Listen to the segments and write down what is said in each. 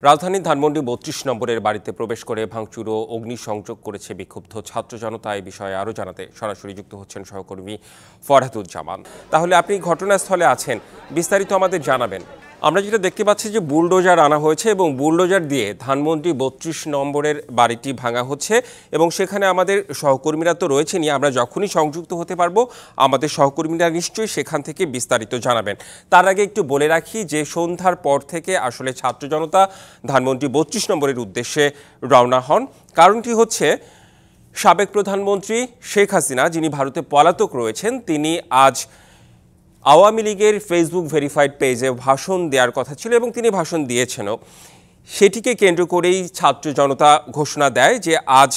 রাজধানীর ধানমন্ডি ৩২ নম্বরের বাড়িতে প্রবেশ করে ভাঙচুর ও অগ্নিসংযোগ করেছে বিক্ষুব্ধ ছাত্র জনতা। এই বিষয়ে আরও জানাতে সরাসরি যুক্ত হচ্ছেন সহকর্মী ফরহাদুজ্জামান। তাহলে আপনি ঘটনাস্থলে আছেন, বিস্তারিত আমাদের জানাবেন। আমরা যেটা দেখতে পাচ্ছি যে বুলডোজার আনা হয়েছে এবং বুলডোজার দিয়ে ধানমন্ডি ৩২ নম্বরের বাড়িটি ভাঙা হচ্ছে এবং সেখানে আমাদের সহকর্মীরা তো রয়েছেনই। আমরা যখনই সংযুক্ত হতে পারবো আমাদের সহকর্মীরা নিশ্চয়ই সেখান থেকে বিস্তারিত জানাবেন। তার আগে একটু বলে রাখি যে সন্ধ্যার পর থেকে আসলে ছাত্র জনতা ধানমন্ডি ৩২ নম্বরের উদ্দেশ্যে রওনা হন। কারণটি হচ্ছে সাবেক প্রধানমন্ত্রী শেখ হাসিনা, যিনি ভারতে পলাতক রয়েছেন, তিনি আজ আওয়ামী লীগের ফেসবুক ভেরিফাইড পেজে ভাষণ দেওয়ার কথা ছিল এবং তিনি ভাষণ দিয়েছেনও। সেটিকে কেন্দ্র করেই ছাত্র জনতা ঘোষণা দেয় যে আজ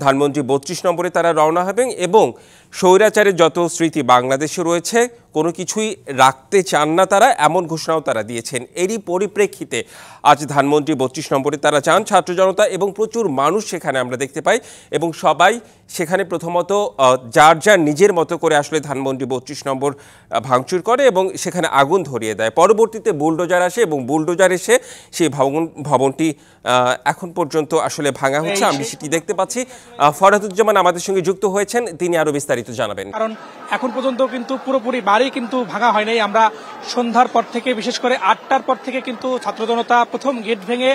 ধানমন্ডি ৩২ নম্বরে তারা রওনা হবেন এবং স্বৈরাচারের যত স্মৃতি বাংলাদেশে রয়েছে কোনো কিছুই রাখতে চান না তারা, এমন ঘোষণাও তারা দিয়েছেন। এরই পরিপ্রেক্ষিতে আজ ধানমন্ডি ৩২ নম্বরে তারা যান ছাত্র জনতা এবং প্রচুর মানুষ সেখানে আমরা দেখতে পাই এবং সবাই সেখানে প্রথমত যার যার নিজের মতো করে আসলে ধানমন্ডি ৩২ নম্বর ভাঙচুর করে এবং সেখানে আগুন ধরিয়ে দেয়। পরবর্তীতে বুলডোজার আসে এবং বুলডোজার এসে সেই ভবনটি এখন পর্যন্ত আসলে ভাঙা হচ্ছে, আমি সেটি দেখতে পাচ্ছি। ফরহাদুজ্জামান আমাদের সঙ্গে যুক্ত হয়েছেন, তিনি আরো বিস্তারিত জানাবেন। কারণ এখন পর্যন্ত কিন্তু পুরোপুরি বাড়ি কিন্তু ভাঙা হয় নাই। আমরা সন্ধ্যার পর থেকে, বিশেষ করে 8টার পর থেকে কিন্তু ছাত্র জনতা প্রথম গেট ভেঙে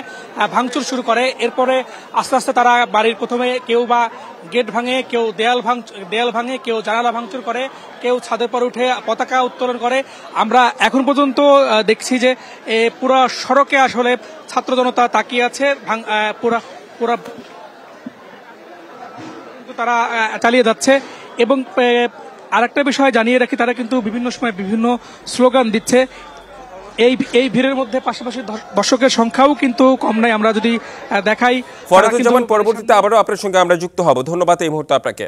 ভাঙচুর শুরু করে। এরপরে আস্তে আস্তে তারা বাড়ির প্রথমে কেউ বা গেট ভাঙে, কেউ দেয়াল ভাঙে, কেউ জানালা ভাঙচুর করে, কেউ ছাদের পর উঠে পতাকা উত্তোলন করে। আমরা এখন পর্যন্ত দেখছি যে পুরো সড়কে আসলে ছাত্র জনতা তাকিয়ে আছে, পুরা তারা চালিয়ে যাচ্ছে। এবং আরেকটা বিষয় জানিয়ে রাখি, তারা কিন্তু বিভিন্ন সময় বিভিন্ন স্লোগান দিচ্ছে। এই ভিড়ের মধ্যে পাশাপাশি দর্শকের সংখ্যাও কিন্তু কম নাই। আমরা যদি দেখাই, ফরহাদুজ্জামান, পরবর্তীতে আবারও আপনার সঙ্গে আমরা যুক্ত হব। ধন্যবাদ এই মুহূর্তে আপনাকে।